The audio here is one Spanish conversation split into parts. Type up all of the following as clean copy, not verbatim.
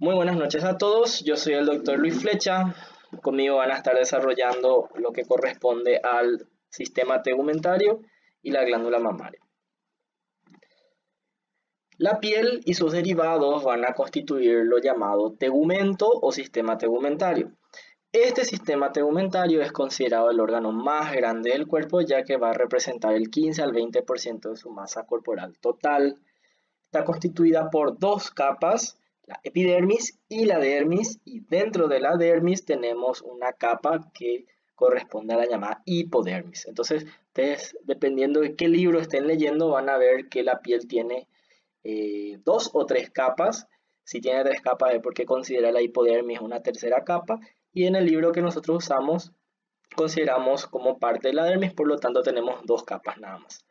Muy buenas noches a todos, yo soy el doctor Luis Flecha. Conmigo van a estar desarrollando lo que corresponde al sistema tegumentario y la glándula mamaria. La piel y sus derivados van a constituir lo llamado tegumento o sistema tegumentario. Este sistema tegumentario es considerado el órgano más grande del cuerpo, ya que va a representar el 15 al 20% de su masa corporal total. Está constituida por dos capas, la epidermis y la dermis, y dentro de la dermis tenemos una capa que corresponde a la llamada hipodermis. Entonces, ustedes, dependiendo de qué libro estén leyendo, van a ver que la piel tiene dos o tres capas. Si tiene tres capas es porque considera la hipodermis una tercera capa, y en el libro que nosotros usamos consideramos como parte de la dermis, por lo tanto tenemos dos capas nada más.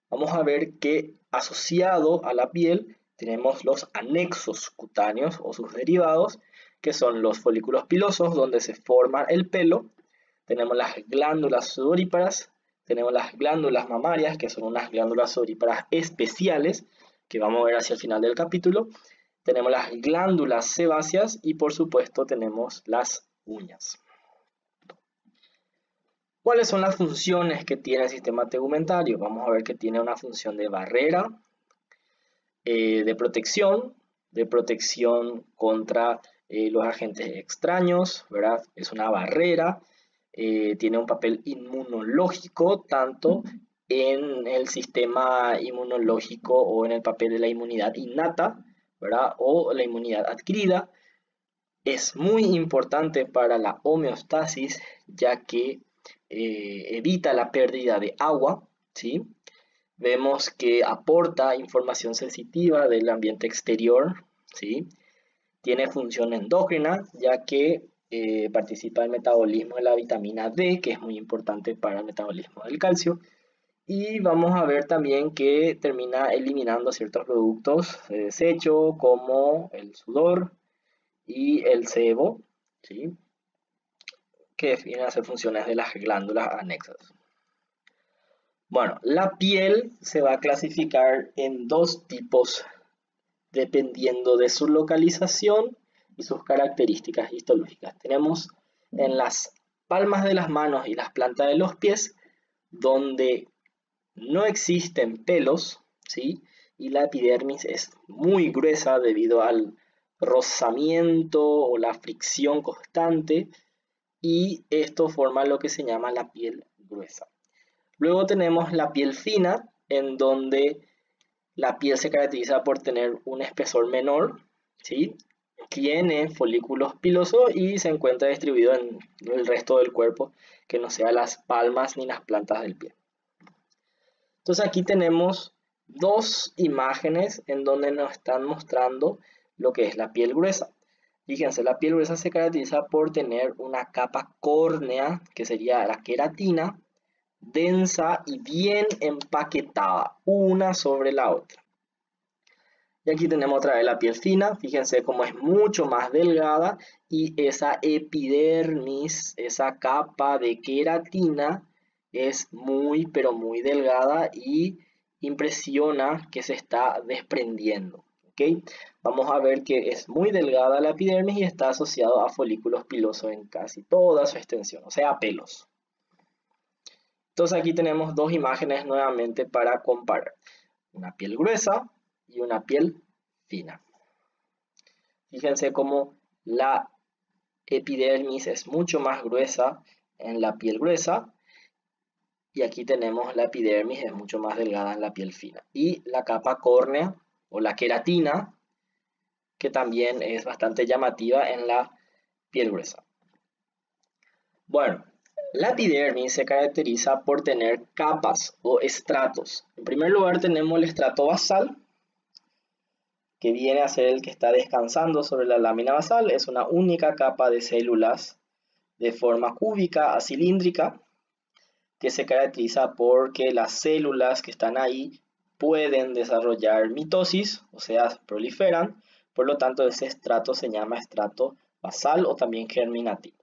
Vamos a ver que asociado a la piel tenemos los anexos cutáneos o sus derivados, que son los folículos pilosos donde se forma el pelo. Tenemos las glándulas sudoríparas, tenemos las glándulas mamarias, que son unas glándulas sudoríparas especiales que vamos a ver hacia el final del capítulo. Tenemos las glándulas sebáceas y por supuesto tenemos las uñas. ¿Cuáles son las funciones que tiene el sistema tegumentario? Vamos a ver que tiene una función de barrera, de protección contra los agentes extraños, ¿verdad? Es una barrera, tiene un papel inmunológico, tanto en el sistema inmunológico o en el papel de la inmunidad innata, ¿verdad? O la inmunidad adquirida. Es muy importante para la homeostasis, ya que evita la pérdida de agua, ¿sí? Vemos que aporta información sensitiva del ambiente exterior, ¿sí? Tiene función endócrina, ya que participa en el metabolismo de la vitamina D, que es muy importante para el metabolismo del calcio. Y vamos a ver también que termina eliminando ciertos productos de desecho, como el sudor y el sebo, ¿sí? Que vienen a hacer funciones de las glándulas anexas. Bueno, la piel se va a clasificar en dos tipos dependiendo de su localización y sus características histológicas. Tenemos en las palmas de las manos y las plantas de los pies, donde no existen pelos, ¿sí? Y la epidermis es muy gruesa debido al rozamiento o la fricción constante, y esto forma lo que se llama la piel gruesa. Luego tenemos la piel fina, en donde la piel se caracteriza por tener un espesor menor, ¿sí? Tiene folículos pilosos y se encuentra distribuido en el resto del cuerpo, que no sea las palmas ni las plantas del pie. Entonces aquí tenemos dos imágenes en donde nos están mostrando lo que es la piel gruesa. Fíjense, la piel gruesa se caracteriza por tener una capa córnea, que sería la queratina, densa y bien empaquetada, una sobre la otra. Y aquí tenemos otra vez la piel fina, fíjense cómo es mucho más delgada, y esa epidermis, esa capa de queratina, es muy pero muy delgada y impresiona que se está desprendiendo. ¿Okay? Vamos a ver que es muy delgada la epidermis y está asociado a folículos pilosos en casi toda su extensión, o sea, pelos. Entonces aquí tenemos dos imágenes nuevamente para comparar. Una piel gruesa y una piel fina. Fíjense cómo la epidermis es mucho más gruesa en la piel gruesa, y aquí tenemos la epidermis es mucho más delgada en la piel fina. Y la capa córnea o la queratina, que también es bastante llamativa en la piel gruesa. Bueno, la epidermis se caracteriza por tener capas o estratos. En primer lugar tenemos el estrato basal, que viene a ser el que está descansando sobre la lámina basal. Es una única capa de células de forma cúbica a cilíndrica, que se caracteriza porque las células que están ahí pueden desarrollar mitosis, o sea, proliferan. Por lo tanto, ese estrato se llama estrato basal o también germinativo.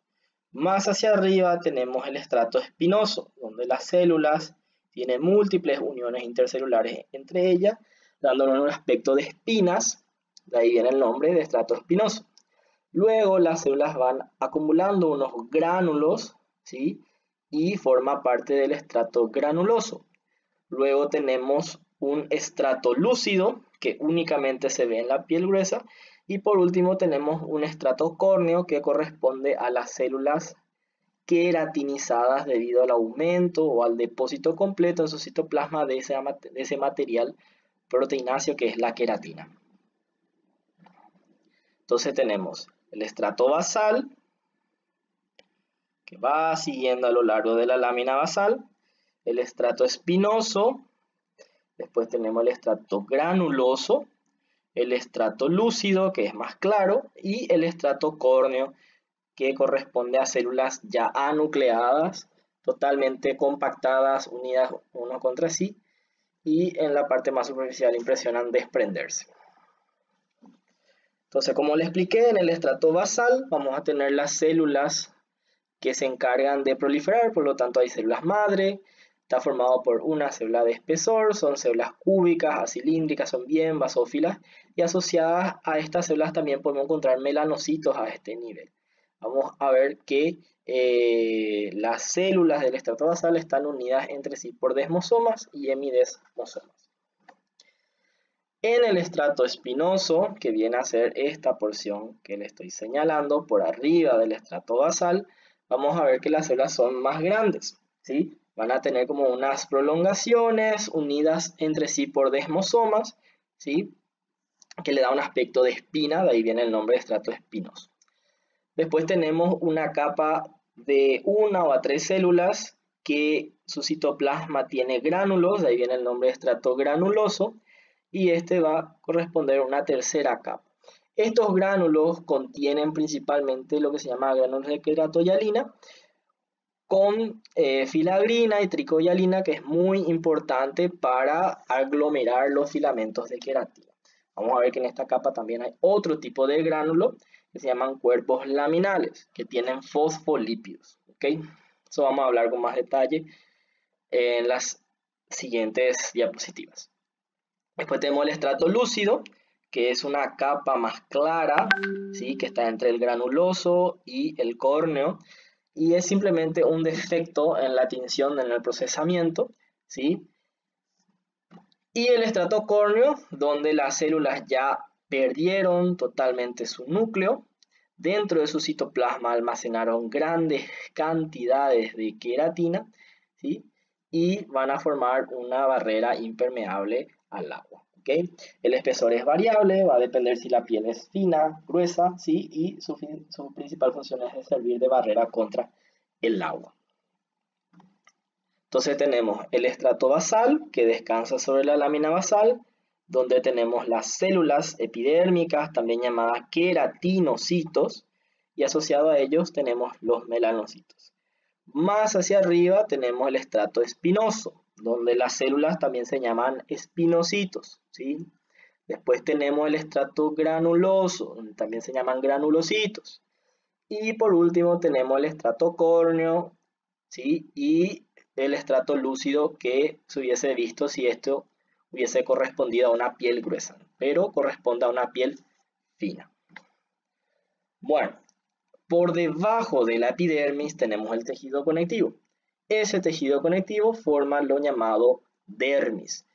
Más hacia arriba tenemos el estrato espinoso, donde las células tienen múltiples uniones intercelulares entre ellas, dándonos un aspecto de espinas, De ahí viene el nombre de estrato espinoso. Luego las células van acumulando unos gránulos, ¿sí? Y forma parte del estrato granuloso. Luego tenemos un estrato lúcido, que únicamente se ve en la piel gruesa. Y por último tenemos un estrato córneo, que corresponde a las células queratinizadas debido al aumento o al depósito completo en su citoplasma de ese material proteináceo que es la queratina. Entonces tenemos el estrato basal, que va siguiendo a lo largo de la lámina basal, el estrato espinoso, después tenemos el estrato granuloso, el estrato lúcido, que es más claro, y el estrato córneo, que corresponde a células ya anucleadas, totalmente compactadas, unidas uno contra sí, y en la parte más superficial impresionan desprenderse. Entonces, como les expliqué, en el estrato basal vamos a tener las células que se encargan de proliferar, por lo tanto hay células madre, está formado por una célula de espesor, son células cúbicas, acilíndricas, son bien basófilas, y asociadas a estas células también podemos encontrar melanocitos a este nivel. Vamos a ver que las células del estrato basal están unidas entre sí por desmosomas y hemidesmosomas. En el estrato espinoso, que viene a ser esta porción que le estoy señalando por arriba del estrato basal, vamos a ver que las células son más grandes, ¿sí? Van a tener como unas prolongaciones unidas entre sí por desmosomas, ¿sí? Que le da un aspecto de espina, de ahí viene el nombre de estrato espinoso. Después tenemos una capa de 1 o 3 células que su citoplasma tiene gránulos, de ahí viene el nombre de estrato granuloso, y este va a corresponder a una tercera capa. Estos gránulos contienen principalmente lo que se llama gránulos de queratoyalina con filagrina y tricoyalina, que es muy importante para aglomerar los filamentos de queratina. Vamos a ver que en esta capa también hay otro tipo de gránulo que se llaman cuerpos laminales, que tienen fosfolípidos. ¿Okay? Eso vamos a hablar con más detalle en las siguientes diapositivas. Después tenemos el estrato lúcido, que es una capa más clara, ¿sí? Que está entre el granuloso y el córneo, y es simplemente un defecto en la tinción, en el procesamiento, ¿sí? Y el estrato córneo, donde las células ya perdieron totalmente su núcleo, dentro de su citoplasma almacenaron grandes cantidades de queratina, ¿sí? Y van a formar una barrera impermeable al agua. ¿Okay? El espesor es variable, va a depender si la piel es fina, gruesa, ¿sí? Y su principal función es de servir de barrera contra el agua. Entonces tenemos el estrato basal, que descansa sobre la lámina basal, donde tenemos las células epidérmicas, también llamadas queratinocitos, y asociado a ellos tenemos los melanocitos. Más hacia arriba tenemos el estrato espinoso, donde las células también se llaman espinocitos, ¿sí? Después tenemos el estrato granuloso, donde también se llaman granulocitos. Y por último tenemos el estrato córneo, ¿sí? Y el estrato lúcido, que se hubiese visto si esto hubiese correspondido a una piel gruesa, pero corresponde a una piel fina. Bueno, por debajo de la epidermis tenemos el tejido conectivo. Ese tejido conectivo forma lo llamado dermis.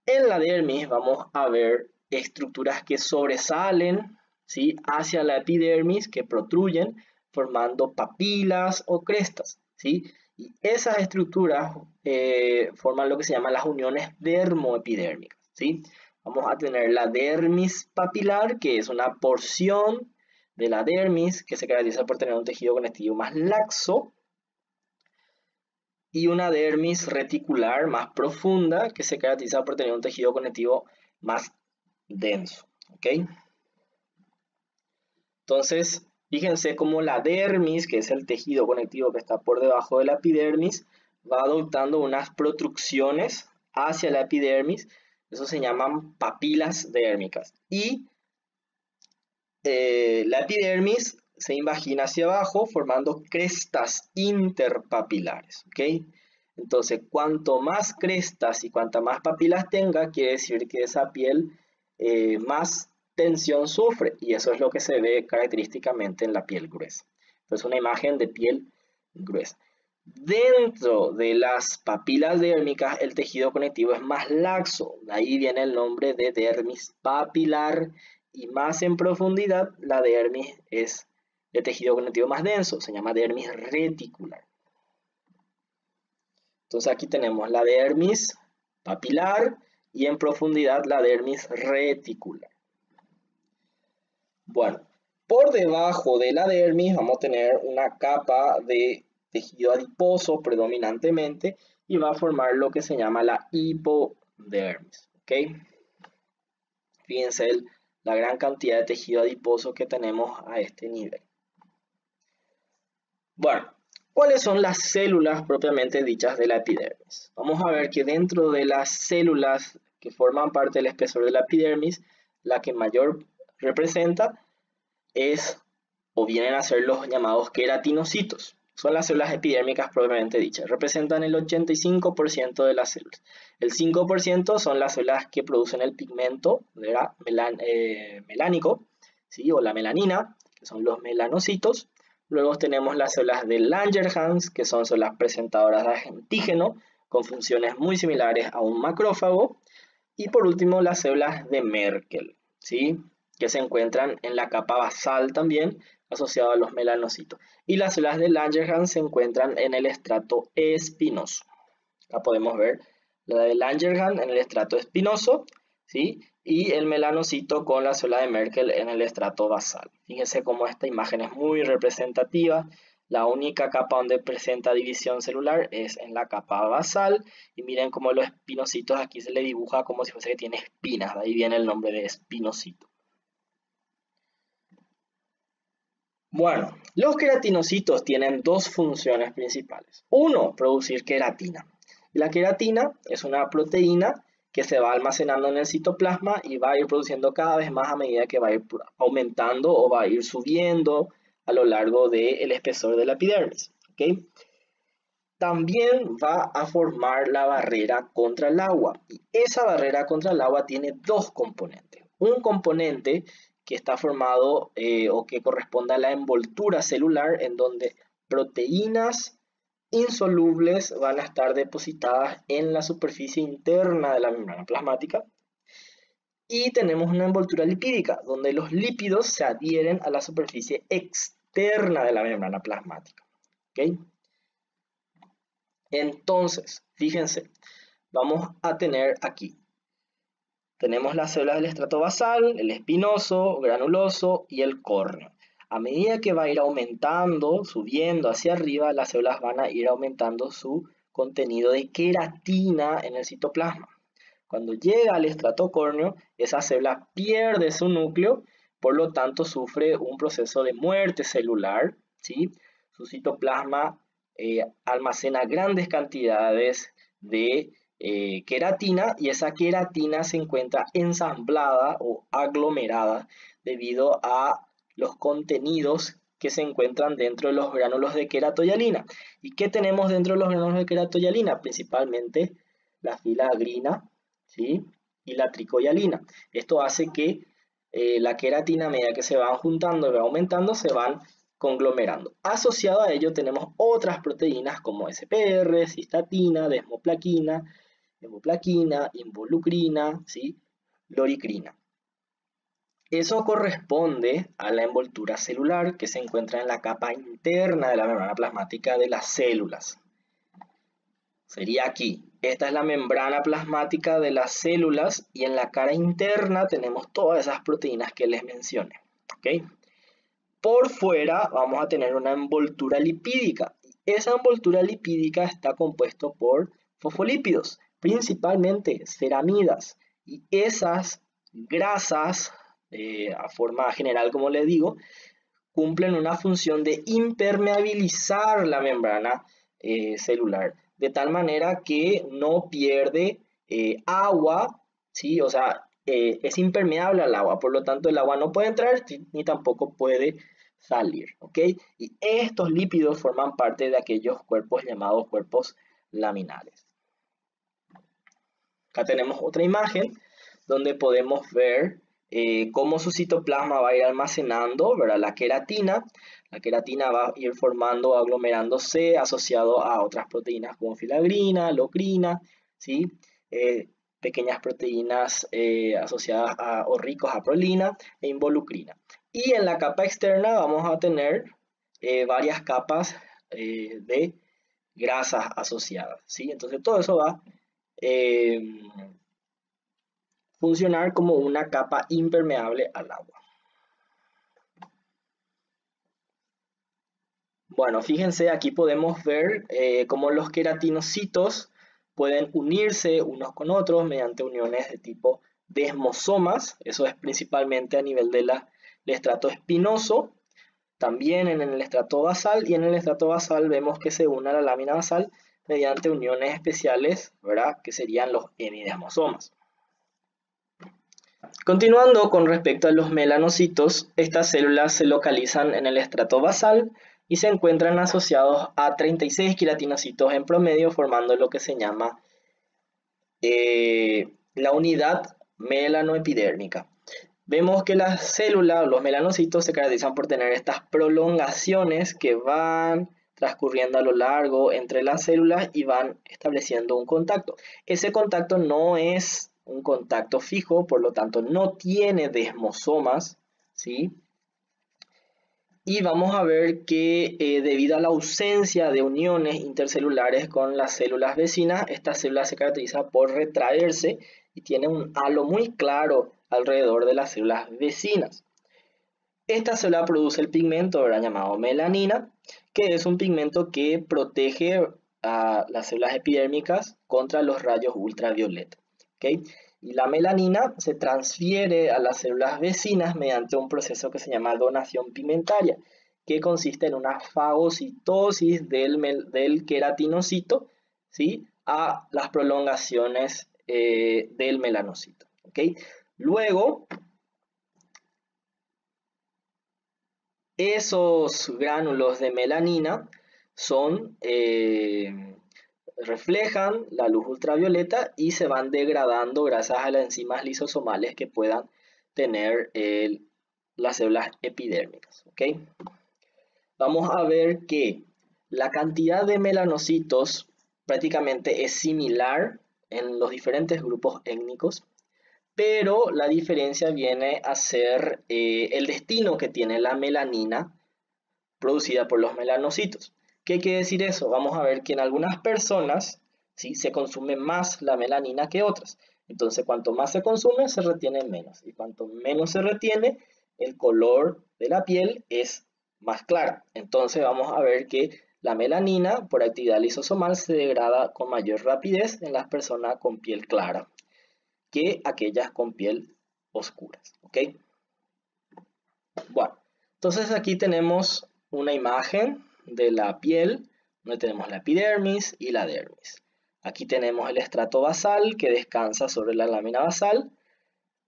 En la dermis vamos a ver estructuras que sobresalen, ¿sí? Hacia la epidermis, que protruyen formando papilas o crestas, ¿sí? Y esas estructuras forman lo que se llama las uniones dermoepidérmicas, ¿sí? Vamos a tener la dermis papilar, que es una porción de la dermis que se caracteriza por tener un tejido conectivo más laxo, y una dermis reticular más profunda que se caracteriza por tener un tejido conectivo más denso. ¿Ok? Entonces, fíjense cómo la dermis, que es el tejido conectivo que está por debajo de la epidermis, va adoptando unas protrucciones hacia la epidermis. Eso se llaman papilas dérmicas. Y la epidermis se invagina hacia abajo formando crestas interpapilares. ¿Ok? Entonces, cuanto más crestas y cuantas más papilas tenga, quiere decir que esa piel más tensión sufre, y eso es lo que se ve característicamente en la piel gruesa. Entonces, una imagen de piel gruesa. Dentro de las papilas dérmicas, el tejido conectivo es más laxo, de ahí viene el nombre de dermis papilar, y más en profundidad, la dermis es de tejido conectivo más denso, se llama dermis reticular. Entonces aquí tenemos la dermis papilar y en profundidad la dermis reticular. Bueno, por debajo de la dermis vamos a tener una capa de tejido adiposo predominantemente y va a formar lo que se llama la hipodermis. ¿Ok? Fíjense la gran cantidad de tejido adiposo que tenemos a este nivel. Bueno, ¿cuáles son las células propiamente dichas de la epidermis? Vamos a ver que dentro de las células que forman parte del espesor de la epidermis, la que mayor representa es o vienen a ser los llamados queratinocitos. Son las células epidérmicas propiamente dichas. Representan el 85% de las células. El 5% son las células que producen el pigmento melánico, ¿sí? O la melanina, que son los melanocitos. Luego tenemos las células de Langerhans, que son células presentadoras de antígeno, con funciones muy similares a un macrófago. Y por último, las células de Merkel, ¿sí? Que se encuentran en la capa basal también, asociado a los melanocitos. Y las células de Langerhans se encuentran en el estrato espinoso. Acá podemos ver la de Langerhans en el estrato espinoso, ¿sí? Y el melanocito con la célula de Merkel en el estrato basal. Fíjense cómo esta imagen es muy representativa. La única capa donde presenta división celular es en la capa basal. Y miren cómo los espinocitos aquí se le dibuja como si fuese que tiene espinas. De ahí viene el nombre de espinosito. Bueno, los queratinocitos tienen dos funciones principales. Uno, producir queratina. Y la queratina es una proteína que se va almacenando en el citoplasma y va a ir produciendo cada vez más a medida que va a ir aumentando o va a ir subiendo a lo largo del espesor de la epidermis. ¿Okay? También va a formar la barrera contra el agua. Y esa barrera contra el agua tiene dos componentes. Un componente que está formado o que corresponde a la envoltura celular, en donde proteínas insolubles van a estar depositadas en la superficie interna de la membrana plasmática. Y tenemos una envoltura lipídica, donde los lípidos se adhieren a la superficie externa de la membrana plasmática. ¿Okay? Entonces, fíjense, vamos a tener aquí, tenemos las células del estrato basal, el espinoso, granuloso y el córneo. A medida que va a ir aumentando, subiendo hacia arriba, las células van a ir aumentando su contenido de queratina en el citoplasma. Cuando llega al estrato córneo, esa célula pierde su núcleo, por lo tanto sufre un proceso de muerte celular, ¿sí? Su citoplasma almacena grandes cantidades de queratina y esa queratina se encuentra ensamblada o aglomerada debido a los contenidos que se encuentran dentro de los gránulos de queratoyalina. ¿Y qué tenemos dentro de los gránulos de queratoyalina? Principalmente la filagrina, ¿sí? Y la tricoyalina. Esto hace que la queratina, a medida que se van juntando y va aumentando, se van conglomerando. Asociado a ello tenemos otras proteínas como SPR, cistatina, desmoplaquina, hemoplaquina, involucrina, ¿sí? Loricrina. Eso corresponde a la envoltura celular que se encuentra en la capa interna de la membrana plasmática de las células. Sería aquí. Esta es la membrana plasmática de las células y en la cara interna tenemos todas esas proteínas que les mencioné. ¿Okay? Por fuera vamos a tener una envoltura lipídica. Esa envoltura lipídica está compuesta por fosfolípidos, principalmente ceramidas. Y esas grasas, a forma general como les digo, cumplen una función de impermeabilizar la membrana celular, de tal manera que no pierde agua, ¿sí? O sea, es impermeable al agua, por lo tanto el agua no puede entrar ni tampoco puede salir, ¿ok? Y estos lípidos forman parte de aquellos cuerpos llamados cuerpos laminares. Acá tenemos otra imagen donde podemos ver cómo su citoplasma va a ir almacenando, ¿verdad? La queratina. La queratina va a ir formando, aglomerándose asociado a otras proteínas como filagrina, locrina, ¿sí? Pequeñas proteínas asociadas o ricos a prolina e involucrina. Y en la capa externa vamos a tener varias capas de grasas asociadas, ¿sí? Entonces todo eso va a funcionar como una capa impermeable al agua. Bueno, fíjense, aquí podemos ver cómo los queratinocitos pueden unirse unos con otros mediante uniones de tipo desmosomas. Eso es principalmente a nivel del estrato espinoso, también en el estrato basal, y en el estrato basal vemos que se une a la lámina basal mediante uniones especiales, ¿verdad? Que serían los hemidesmosomas. Continuando con respecto a los melanocitos, estas células se localizan en el estrato basal y se encuentran asociados a 36 queratinocitos en promedio, formando lo que se llama la unidad melanoepidérmica. Vemos que las células, los melanocitos, se caracterizan por tener estas prolongaciones que van transcurriendo a lo largo entre las células y van estableciendo un contacto. Ese contacto no es un contacto fijo, por lo tanto no tiene desmosomas, ¿sí? Y vamos a ver que debido a la ausencia de uniones intercelulares con las células vecinas, esta célula se caracteriza por retraerse y tiene un halo muy claro alrededor de las células vecinas. Esta célula produce el pigmento, ¿verdad?, llamado melanina, que es un pigmento que protege a las células epidérmicas contra los rayos ultravioleta. ¿Okay? Y la melanina se transfiere a las células vecinas mediante un proceso que se llama donación pigmentaria, que consiste en una fagocitosis del queratinocito, ¿sí?, a las prolongaciones del melanocito. ¿Okay? Luego, esos gránulos de melanina reflejan la luz ultravioleta y se van degradando gracias a las enzimas lisosomales que puedan tener las células epidérmicas. ¿Okay? Vamos a ver que la cantidad de melanocitos prácticamente es similar en los diferentes grupos étnicos, pero la diferencia viene a ser el destino que tiene la melanina producida por los melanocitos. ¿Qué quiere decir eso? Vamos a ver que en algunas personas, ¿sí?, se consume más la melanina que otras. Entonces, cuanto más se consume, se retiene menos. Y cuanto menos se retiene, el color de la piel es más clara. Entonces, vamos a ver que la melanina, por actividad lisosomal, se degrada con mayor rapidez en las personas con piel clara que aquellas con piel oscura. ¿Ok? Bueno, entonces aquí tenemos una imagen de la piel, donde tenemos la epidermis y la dermis. Aquí tenemos el estrato basal que descansa sobre la lámina basal,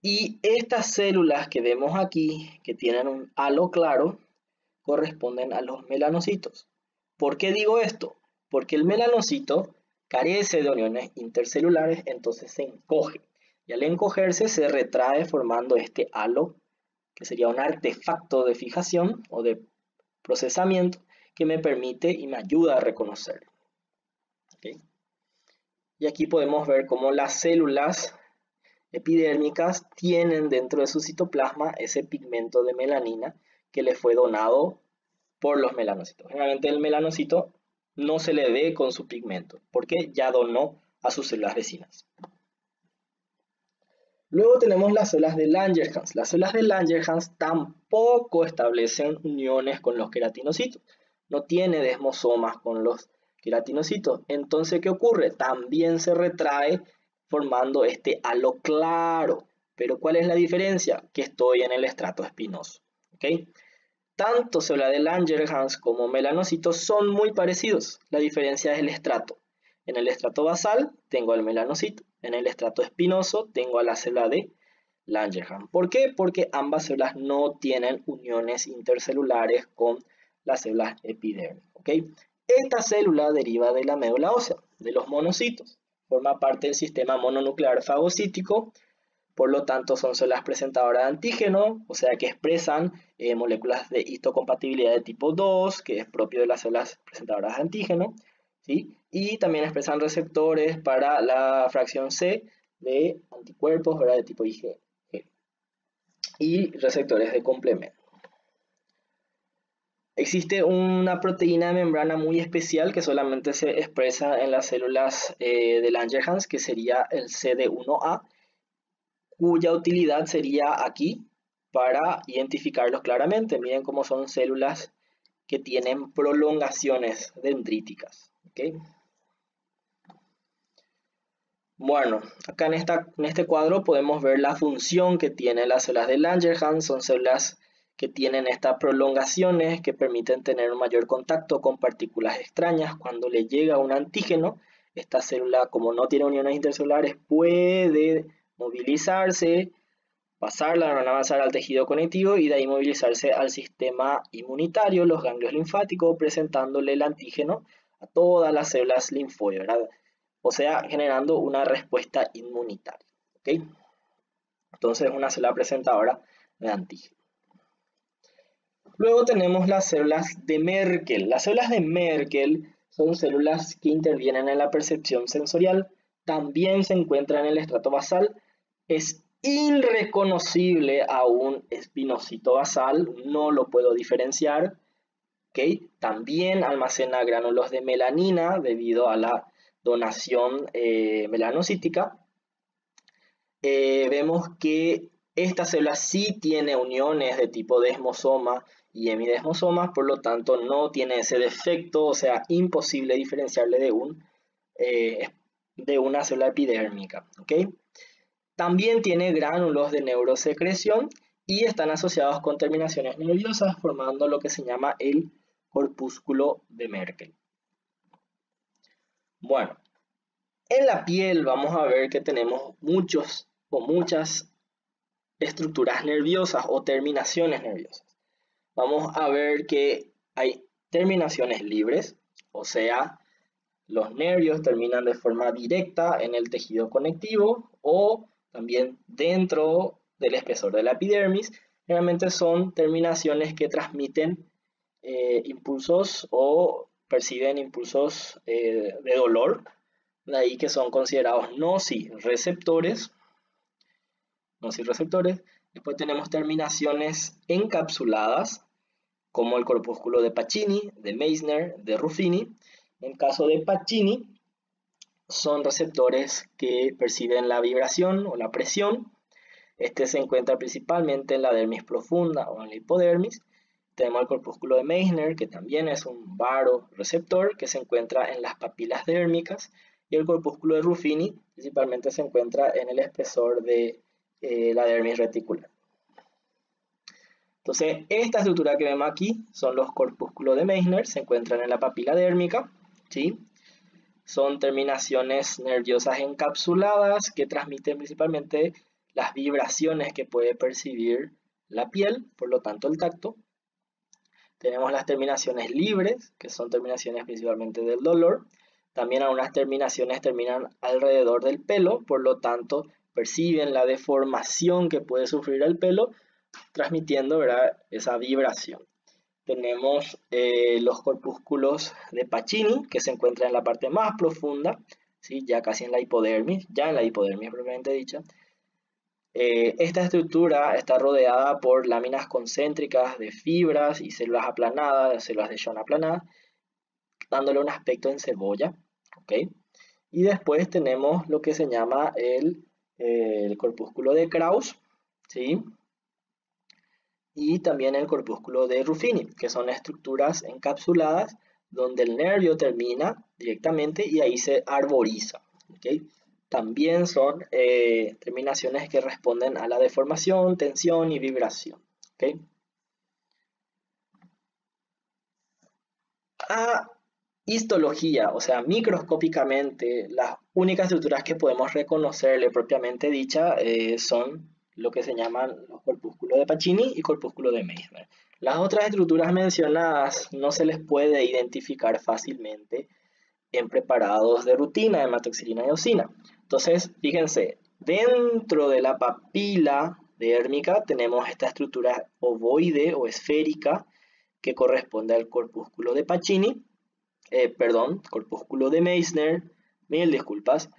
y estas células que vemos aquí, que tienen un halo claro, corresponden a los melanocitos. ¿Por qué digo esto? Porque el melanocito carece de uniones intercelulares, entonces se encoge. Y al encogerse se retrae formando este halo, que sería un artefacto de fijación o de procesamiento que me permite y me ayuda a reconocerlo. ¿Okay? Y aquí podemos ver cómo las células epidérmicas tienen dentro de su citoplasma ese pigmento de melanina que le fue donado por los melanocitos. Generalmente el melanocito no se le ve con su pigmento porque ya donó a sus células vecinas. Luego tenemos las células de Langerhans. Las células de Langerhans tampoco establecen uniones con los queratinocitos. No tiene desmosomas con los queratinocitos. Entonces, ¿qué ocurre? También se retrae formando este halo claro. Pero ¿cuál es la diferencia? Que estoy en el estrato espinoso. ¿Okay? Tanto célula de Langerhans como melanocitos son muy parecidos. La diferencia es el estrato. En el estrato basal tengo el melanocito. En el estrato espinoso tengo a la célula de Langerhans. ¿Por qué? Porque ambas células no tienen uniones intercelulares con las células epidérmicas. ¿Okay? Esta célula deriva de la médula ósea, de los monocitos. Forma parte del sistema mononuclear fagocítico, por lo tanto son células presentadoras de antígeno, o sea que expresan moléculas de histocompatibilidad de tipo 2, que es propio de las células presentadoras de antígeno, ¿sí? Y también expresan receptores para la fracción C de anticuerpos, ¿verdad? De tipo IgG, y receptores de complemento. Existe una proteína de membrana muy especial que solamente se expresa en las células de Langerhans, que sería el CD1A, cuya utilidad sería aquí para identificarlos claramente. Miren cómo son células que tienen prolongaciones dendríticas, ¿okay? Bueno, acá en este cuadro podemos ver la función que tienen las células de Langerhans. Son células que tienen estas prolongaciones que permiten tener un mayor contacto con partículas extrañas. Cuando le llega un antígeno, esta célula, como no tiene uniones intercelulares, puede movilizarse, pasar la neurona basal al tejido conectivo y de ahí movilizarse al sistema inmunitario, los ganglios linfáticos, presentándole el antígeno a todas las células linfoides, ¿verdad? O sea, generando una respuesta inmunitaria, ¿ok? Entonces es una célula presentadora de antígeno. Luego tenemos las células de Merkel. Las células de Merkel son células que intervienen en la percepción sensorial. También se encuentran en el estrato basal. Es irreconocible a un espinocito basal, no lo puedo diferenciar, ¿okay? También almacena gránulos de melanina debido a la donación melanocítica. Vemos que esta célula sí tiene uniones de tipo desmosoma y hemidesmosoma, por lo tanto no tiene ese defecto, o sea, imposible diferenciarle de una célula epidérmica, ¿okay? También tiene gránulos de neurosecreción y están asociados con terminaciones nerviosas, formando lo que se llama el corpúsculo de Merkel. Bueno, en la piel vamos a ver que tenemos muchas estructuras nerviosas o terminaciones nerviosas. Vamos a ver que hay terminaciones libres, o sea, los nervios terminan de forma directa en el tejido conectivo o también dentro del espesor de la epidermis. Generalmente son terminaciones que transmiten impulsos o perciben impulsos de dolor, de ahí que son considerados nociceptores. Después tenemos terminaciones encapsuladas, como el corpúsculo de Pacini, de Meissner, de Ruffini. En caso de Pacini, son receptores que perciben la vibración o la presión. Este se encuentra principalmente en la dermis profunda o en la hipodermis. Tenemos el corpúsculo de Meissner, que también es un baroreceptor que se encuentra en las papilas dérmicas. Y el corpúsculo de Ruffini principalmente se encuentra en el espesor de la dermis reticular. Entonces, esta estructura que vemos aquí son los corpúsculos de Meissner, se encuentran en la papila dérmica, ¿sí? Son terminaciones nerviosas encapsuladas que transmiten principalmente las vibraciones que puede percibir la piel, por lo tanto el tacto. Tenemos las terminaciones libres, que son terminaciones principalmente del dolor. También algunas terminaciones terminan alrededor del pelo, por lo tanto perciben la deformación que puede sufrir el pelo, transmitiendo, ¿verdad?, esa vibración. Tenemos los corpúsculos de Pacini, que se encuentran en la parte más profunda, ¿sí?, ya casi en la hipodermis, propiamente dicha. Esta estructura está rodeada por láminas concéntricas de fibras y células aplanadas, células de Schwann aplanadas, dándole un aspecto en cebolla, ¿ok? Y después tenemos lo que se llama el corpúsculo de Krauss, ¿sí?, y también el corpúsculo de Ruffini, que son estructuras encapsuladas donde el nervio termina directamente y ahí se arboriza, ¿okay? También son terminaciones que responden a la deformación, tensión y vibración, ¿okay? A histología, o sea, microscópicamente, las únicas estructuras que podemos reconocerle propiamente dicha son lo que se llaman los corpúsculos de Pacini y corpúsculos de Meissner. Las otras estructuras mencionadas no se les puede identificar fácilmente en preparados de rutina de hematoxilina y eosina. Entonces, fíjense, Dentro de la papila dérmica tenemos esta estructura ovoide o esférica que corresponde al corpúsculo de Pacini, corpúsculo de Meissner, mil disculpas.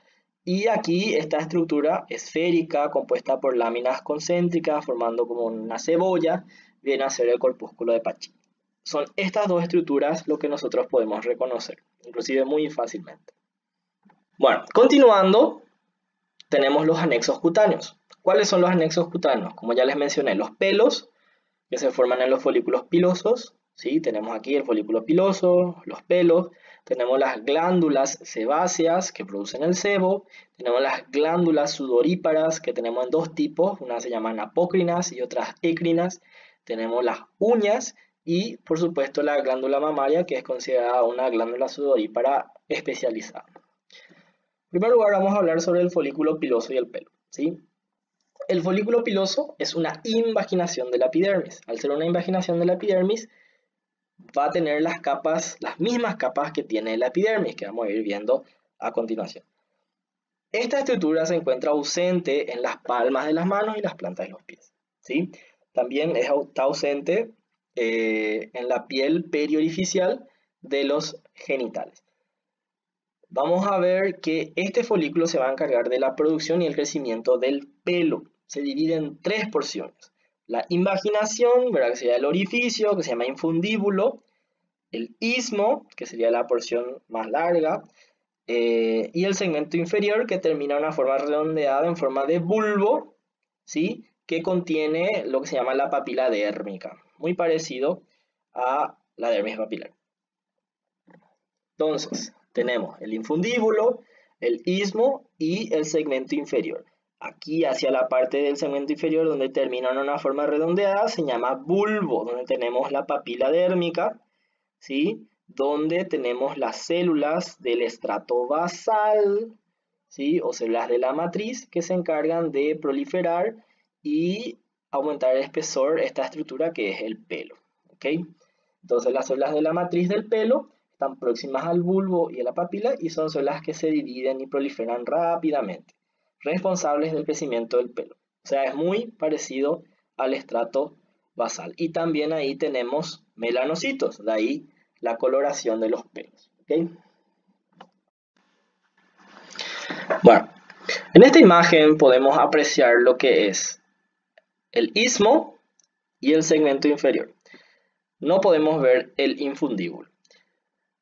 Y aquí esta estructura esférica compuesta por láminas concéntricas formando como una cebolla viene a ser el corpúsculo de Pacini. Son estas dos estructuras lo que nosotros podemos reconocer, inclusive muy fácilmente. Bueno, continuando, tenemos los anexos cutáneos. ¿Cuáles son los anexos cutáneos? Como ya les mencioné, los pelos que se forman en los folículos pilosos, ¿sí? Tenemos aquí el folículo piloso, los pelos, tenemos las glándulas sebáceas que producen el sebo, tenemos las glándulas sudoríparas que tenemos en dos tipos, unas se llaman apócrinas y otras écrinas, tenemos las uñas y por supuesto la glándula mamaria que es considerada una glándula sudorípara especializada. En primer lugar vamos a hablar sobre el folículo piloso y el pelo, ¿sí? El folículo piloso es una invaginación de la epidermis. Al ser una invaginación de la epidermis, va a tener las mismas capas que tiene la epidermis, que vamos a ir viendo a continuación. Esta estructura se encuentra ausente en las palmas de las manos y las plantas de los pies, ¿sí? También está ausente en la piel periorificial de los genitales. Vamos a ver que este folículo se va a encargar de la producción y el crecimiento del pelo. Se divide en tres porciones. La invaginación, ¿verdad? Que sería el orificio, que se llama infundíbulo. El istmo, que sería la porción más larga. Y el segmento inferior, que termina en una forma redondeada en forma de bulbo, ¿sí? Que contiene lo que se llama la papila dérmica. Muy parecido a la dermis papilar. Entonces, tenemos el infundíbulo, el istmo y el segmento inferior. Aquí hacia la parte del segmento inferior donde termina en una forma redondeada se llama bulbo, donde tenemos la papila dérmica, ¿sí? Donde tenemos las células del estrato basal, ¿sí? O células de la matriz que se encargan de proliferar y aumentar el espesor, esta estructura que es el pelo, ¿ok? Entonces las células de la matriz del pelo están próximas al bulbo y a la papila y son células que se dividen y proliferan rápidamente, responsables del crecimiento del pelo. O sea, es muy parecido al estrato basal. Y también ahí tenemos melanocitos, de ahí la coloración de los pelos. ¿Okay? Bueno, en esta imagen podemos apreciar lo que es el istmo y el segmento inferior. No podemos ver el infundíbulo.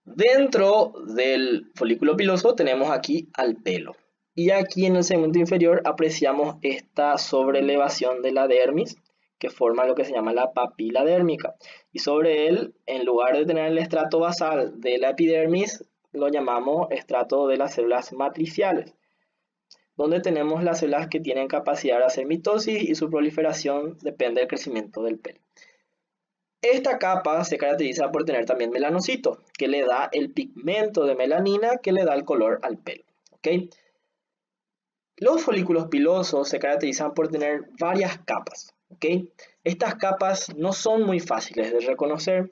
Dentro del folículo piloso tenemos aquí al pelo. Y aquí en el segmento inferior apreciamos esta sobrelevación de la dermis que forma lo que se llama la papila dérmica. Y sobre él, en lugar de tener el estrato basal de la epidermis, lo llamamos estrato de las células matriciales, donde tenemos las células que tienen capacidad de hacer mitosis y su proliferación depende del crecimiento del pelo. Esta capa se caracteriza por tener también melanocito, que le da el pigmento de melanina que le da el color al pelo. ¿Okay? Los folículos pilosos se caracterizan por tener varias capas. ¿Okay? Estas capas no son muy fáciles de reconocer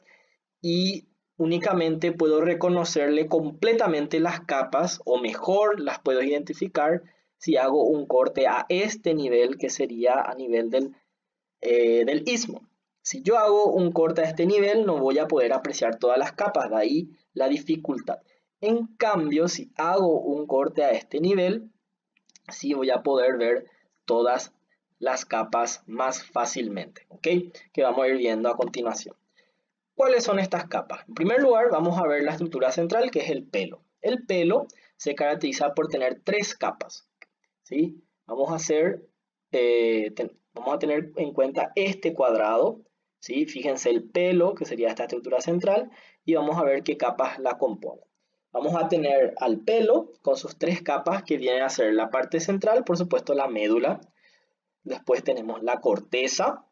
y únicamente puedo reconocerle completamente las capas, o mejor las puedo identificar si hago un corte a este nivel, que sería a nivel del istmo. Si yo hago un corte a este nivel, no voy a poder apreciar todas las capas, de ahí la dificultad. En cambio, si hago un corte a este nivel, sí voy a poder ver todas las capas más fácilmente, ¿ok? Que vamos a ir viendo a continuación. ¿Cuáles son estas capas? En primer lugar, vamos a ver la estructura central, que es el pelo. El pelo se caracteriza por tener tres capas, ¿sí? Vamos a tener en cuenta este cuadrado, ¿sí? Fíjense el pelo, que sería esta estructura central, y vamos a ver qué capas la componen. Vamos a tener al pelo con sus tres capas que vienen a ser la parte central, por supuesto la médula. Después tenemos la corteza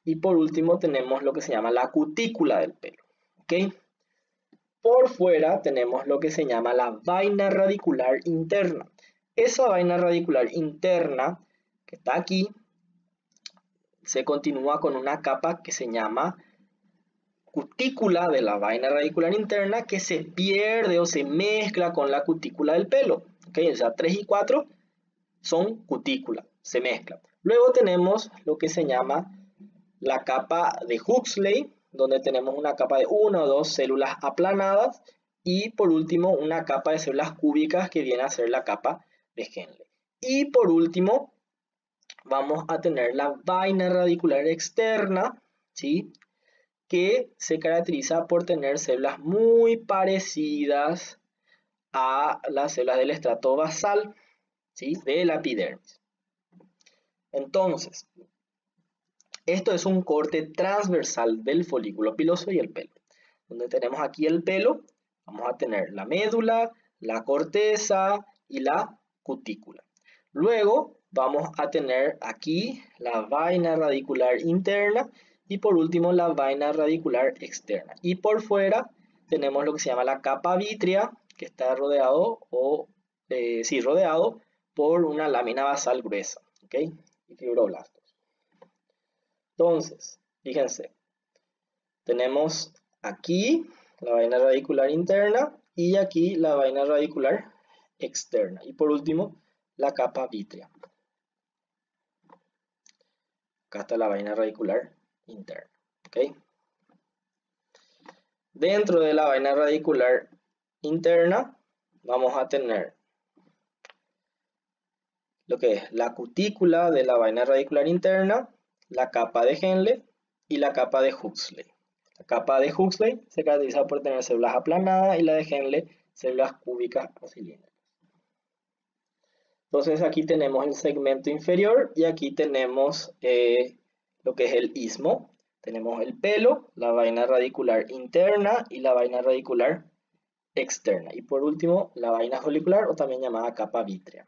y por último tenemos lo que se llama la cutícula del pelo. ¿Okay? Por fuera tenemos lo que se llama la vaina radicular interna. Esa vaina radicular interna que está aquí se continúa con una capa que se llama cutícula de la vaina radicular interna, que se pierde o se mezcla con la cutícula del pelo. ¿Okay? O sea, 3 y 4 son cutícula, se mezclan. Luego tenemos lo que se llama la capa de Huxley, donde tenemos una capa de 1 o 2 células aplanadas, y por último una capa de células cúbicas que viene a ser la capa de Henle. Y por último vamos a tener la vaina radicular externa, ¿sí?, que se caracteriza por tener células muy parecidas a las células del estrato basal, ¿sí?, de la epidermis. Entonces, esto es un corte transversal del folículo piloso y el pelo. Donde tenemos aquí el pelo, vamos a tener la médula, la corteza y la cutícula. Luego vamos a tener aquí la vaina radicular interna y por último la vaina radicular externa. Y por fuera tenemos lo que se llama la capa vítrea, que está rodeado rodeado por una lámina basal gruesa, ¿ok? Y fibroblastos. Entonces, fíjense, tenemos aquí la vaina radicular interna y aquí la vaina radicular externa. Y por último, la capa vítrea. Acá está la vaina radicular interna, ¿ok? Dentro de la vaina radicular interna vamos a tener lo que es la cutícula de la vaina radicular interna, la capa de Henle y la capa de Huxley. La capa de Huxley se caracteriza por tener células aplanadas y la de Henle células cúbicas o cilíndricas. Entonces aquí tenemos el segmento inferior y aquí tenemos lo que es el istmo. Tenemos el pelo, la vaina radicular interna y la vaina radicular externa. Y por último, la vaina folicular o también llamada capa vítrea,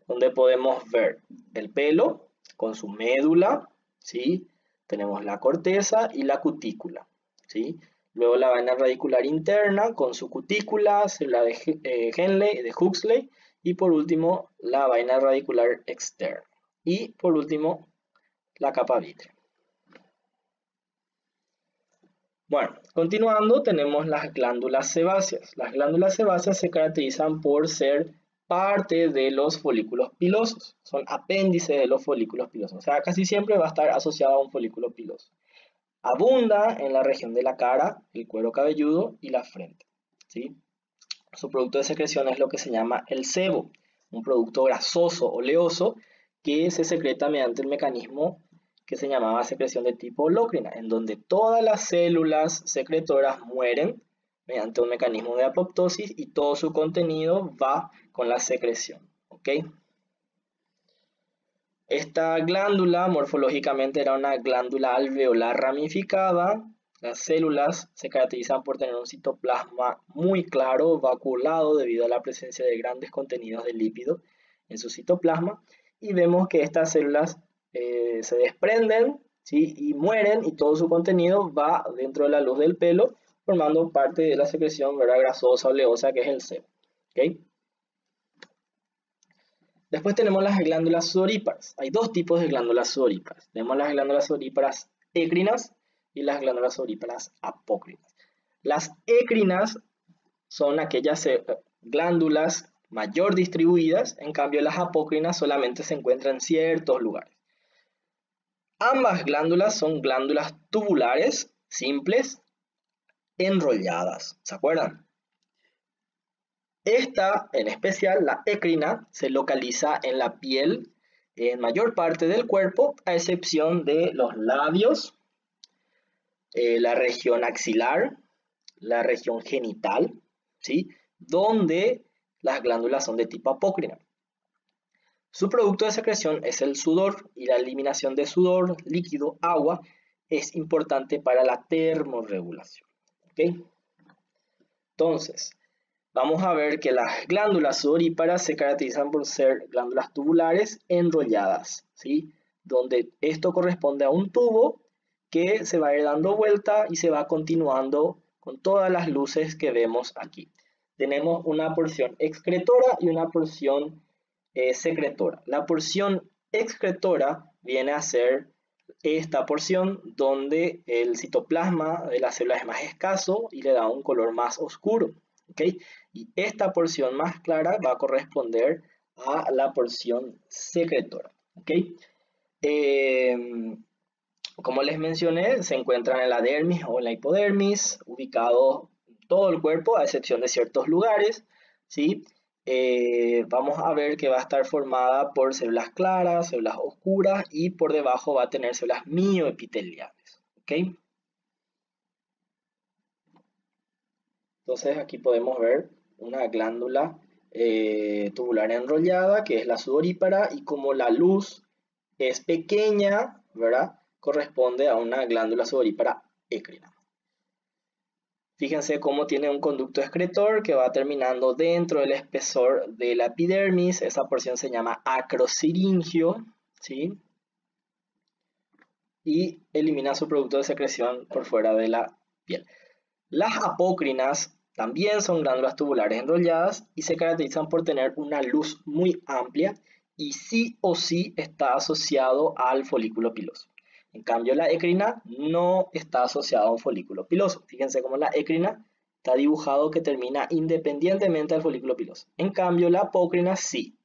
donde podemos ver el pelo con su médula, ¿sí? Tenemos la corteza y la cutícula, ¿sí? Luego la vaina radicular interna con su cutícula, célula de Henle, de Huxley, y por último la vaina radicular externa. Y por último la capa vítrea. Bueno, continuando tenemos las glándulas sebáceas. Las glándulas sebáceas se caracterizan por ser parte de los folículos pilosos. Son apéndices de los folículos pilosos. O sea, casi siempre va a estar asociado a un folículo piloso. Abunda en la región de la cara, el cuero cabelludo y la frente, ¿sí? Su producto de secreción es lo que se llama el sebo, un producto grasoso oleoso que se secreta mediante el mecanismo que se llamaba secreción de tipo Locrina, en donde todas las células secretoras mueren mediante un mecanismo de apoptosis y todo su contenido va con la secreción, ¿ok? Esta glándula morfológicamente era una glándula alveolar ramificada. Las células se caracterizan por tener un citoplasma muy claro, vacuolado debido a la presencia de grandes contenidos de lípido en su citoplasma. Y vemos que estas células se desprenden, ¿sí?, y mueren y todo su contenido va dentro de la luz del pelo, formando parte de la secreción, ¿verdad?, grasosa oleosa que es el sebo, ¿ok? Después tenemos las glándulas sudoríparas. Hay dos tipos de glándulas sudoríparas. Tenemos las glándulas sudoríparas écrinas y las glándulas sudoríparas apócrinas. Las écrinas son aquellas glándulas mayor distribuidas, en cambio las apócrinas solamente se encuentran en ciertos lugares. Ambas glándulas son glándulas tubulares, simples, enrolladas. ¿Se acuerdan? Esta, en especial, la écrina, se localiza en la piel en mayor parte del cuerpo, a excepción de los labios, la región axilar, la región genital, ¿sí?, donde las glándulas son de tipo apócrina. Su producto de secreción es el sudor, y la eliminación de sudor, líquido, agua, es importante para la termorregulación, ¿ok? Entonces, vamos a ver que las glándulas sudoríparas se caracterizan por ser glándulas tubulares enrolladas, ¿sí?, donde esto corresponde a un tubo que se va a ir dando vuelta y se va continuando con todas las luces que vemos aquí. Tenemos una porción excretora y una porción secretora. La porción excretora viene a ser esta porción donde el citoplasma de la célula es más escaso y le da un color más oscuro, ¿ok? Y esta porción más clara va a corresponder a la porción secretora. ¿Ok? Como les mencioné, se encuentran en la dermis o en la hipodermis, ubicados en todo el cuerpo, a excepción de ciertos lugares, ¿sí? Vamos a ver que va a estar formada por células claras, células oscuras, y por debajo va a tener células mioepiteliales, ¿ok? Entonces aquí podemos ver una glándula tubular enrollada, que es la sudorípara, y como la luz es pequeña, ¿verdad? Corresponde a una glándula sudorípara écrina. Fíjense cómo tiene un conducto excretor que va terminando dentro del espesor de la epidermis. Esa porción se llama acrosiringio, ¿sí? Y elimina su producto de secreción por fuera de la piel. Las apócrinas también son glándulas tubulares enrolladas y se caracterizan por tener una luz muy amplia y sí o sí está asociado al folículo piloso. En cambio, la écrina no está asociada a un folículo piloso. Fíjense cómo la écrina está dibujado que termina independientemente del folículo piloso. En cambio, la apócrina sí,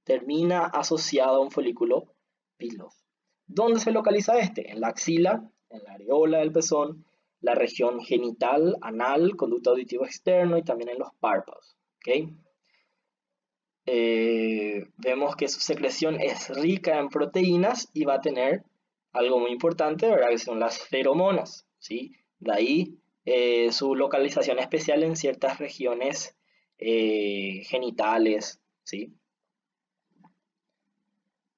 termina asociada a un folículo piloso. ¿Dónde se localiza este? En la axila, en la areola del pezón, la región genital, anal, conducto auditivo externo y también en los párpados. ¿Okay? Vemos que su secreción es rica en proteínas y va a tener algo muy importante, ¿verdad? Que son las feromonas, ¿sí? De ahí su localización especial en ciertas regiones genitales, ¿sí?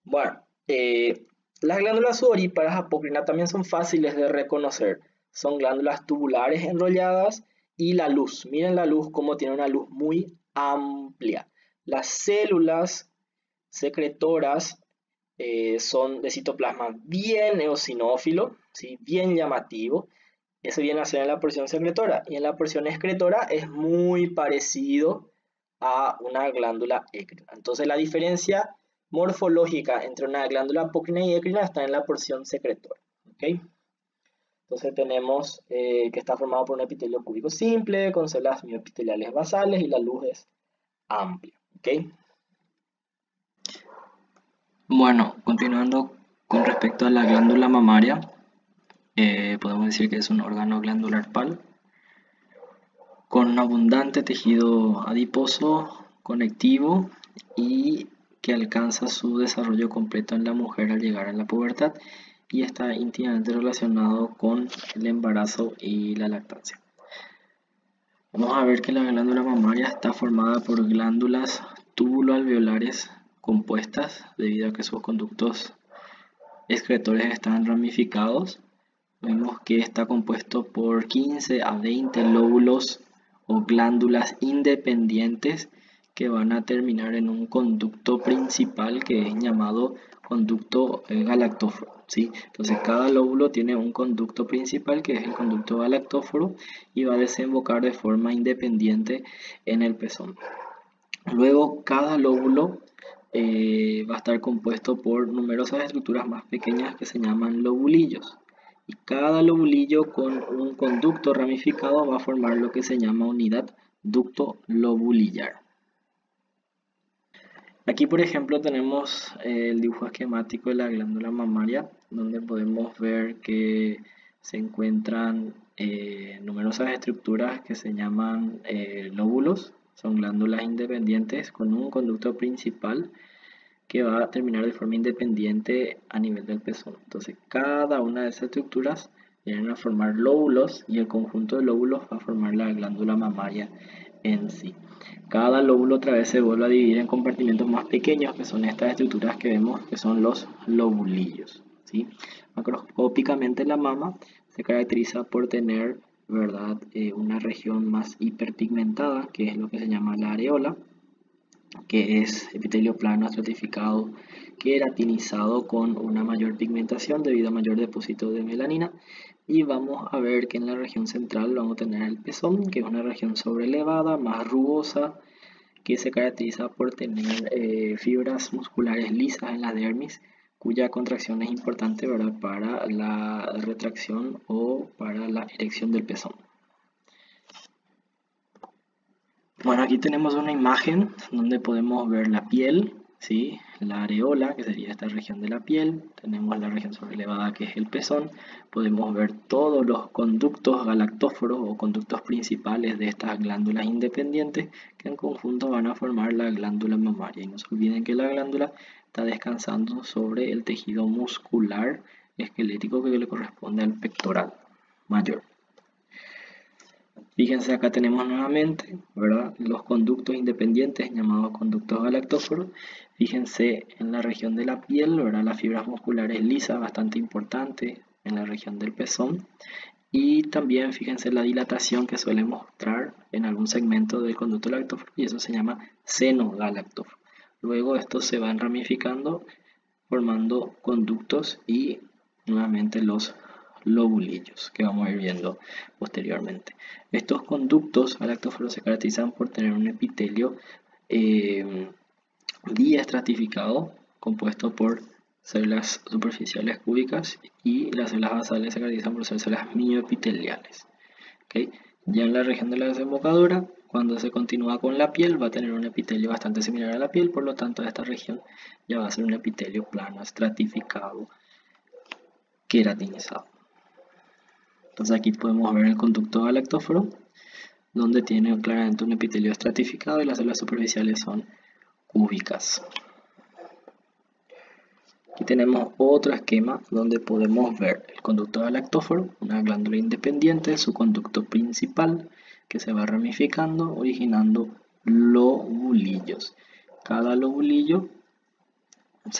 Bueno, las glándulas sudoríparas apócrinas también son fáciles de reconocer. Son glándulas tubulares enrolladas y la luz. Miren la luz como tiene una luz muy amplia. Las células secretoras son de citoplasma bien eosinófilo, ¿sí? Bien llamativo. Eso viene a ser en la porción secretora. Y en la porción excretora es muy parecido a una glándula écrina. Entonces la diferencia morfológica entre una glándula apócrina y écrina está en la porción secretora. ¿Okay? Entonces tenemos que está formado por un epitelio cúbico simple, con células mioepiteliales basales y la luz es amplia. ¿Okay? Bueno, continuando con respecto a la glándula mamaria, podemos decir que es un órgano glandular pal con un abundante tejido adiposo conectivo y que alcanza su desarrollo completo en la mujer al llegar a la pubertad y está íntimamente relacionado con el embarazo y la lactancia. Vamos a ver que la glándula mamaria está formada por glándulas túbulo-alveolares compuestas debido a que sus conductos excretores están ramificados. Vemos que está compuesto por 15 a 20 lóbulos o glándulas independientes que van a terminar en un conducto principal que es llamado conducto galactóforo, ¿sí? Entonces cada lóbulo tiene un conducto principal que es el conducto galactóforo y va a desembocar de forma independiente en el pezón. Luego cada lóbulo va a estar compuesto por numerosas estructuras más pequeñas que se llaman lobulillos. Y cada lobulillo con un conducto ramificado va a formar lo que se llama unidad ducto lobulillar. Aquí, por ejemplo, tenemos el dibujo esquemático de la glándula mamaria, donde podemos ver que se encuentran numerosas estructuras que se llaman lóbulos. Son glándulas independientes con un conducto principal que va a terminar de forma independiente a nivel del pezón. Entonces, cada una de esas estructuras vienen a formar lóbulos y el conjunto de lóbulos va a formar la glándula mamaria en sí. Cada lóbulo otra vez se vuelve a dividir en compartimentos más pequeños, que son estas estructuras que vemos, que son los lobulillos, ¿sí? Macroscópicamente la mama se caracteriza por tener, ¿verdad? Una región más hiperpigmentada, que es lo que se llama la areola, que es epitelio plano estratificado queratinizado con una mayor pigmentación debido a mayor depósito de melanina. Y vamos a ver que en la región central vamos a tener el pezón, que es una región sobrelevada, más rugosa, que se caracteriza por tener fibras musculares lisas en la dermis, cuya contracción es importante, ¿verdad?, para la retracción o para la erección del pezón. Bueno, aquí tenemos una imagen donde podemos ver la piel ¿sí? La areola, que sería esta región de la piel, tenemos la región sobrelevada, que es el pezón. Podemos ver todos los conductos galactóforos o conductos principales de estas glándulas independientes, que en conjunto van a formar la glándula mamaria. Y no se olviden que la glándula está descansando sobre el tejido muscular esquelético que le corresponde al pectoral mayor. Fíjense, acá tenemos nuevamente, ¿verdad?, los conductos independientes llamados conductos galactóforos. Fíjense en la región de la piel, ¿verdad?, las fibras musculares lisas, bastante importante en la región del pezón. Y también fíjense la dilatación que suele mostrar en algún segmento del conducto galactóforo, y eso se llama seno galactóforo. Luego estos se van ramificando, formando conductos y nuevamente los lobulillos, que vamos a ir viendo posteriormente. Estos conductos galactóforos se caracterizan por tener un epitelio diestratificado, compuesto por células superficiales cúbicas, y las células basales se caracterizan por ser células mioepiteliales. ¿Okay? Ya en la región de la desembocadura, cuando se continúa con la piel, va a tener un epitelio bastante similar a la piel, por lo tanto esta región ya va a ser un epitelio plano, estratificado, queratinizado. Entonces aquí podemos ver el conducto galactóforo, donde tiene claramente un epitelio estratificado y las células superficiales son cúbicas. Aquí tenemos otro esquema donde podemos ver el conducto galactóforo, una glándula independiente, su conducto principal, que se va ramificando, originando lobulillos. Cada lobulillo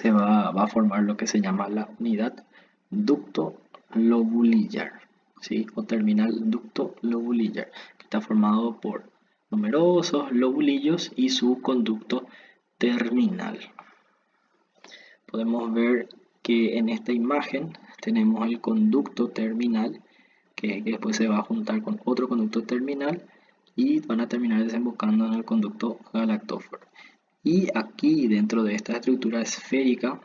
va a formar lo que se llama la unidad ducto lobulillar, ¿sí?, o terminal ducto lobulillar, que está formado por numerosos lobulillos y su conducto terminal. Podemos ver que en esta imagen tenemos el conducto terminal, que después se va a juntar con otro conducto terminal y van a terminar desembocando en el conducto galactóforo. Y aquí dentro de esta estructura esférica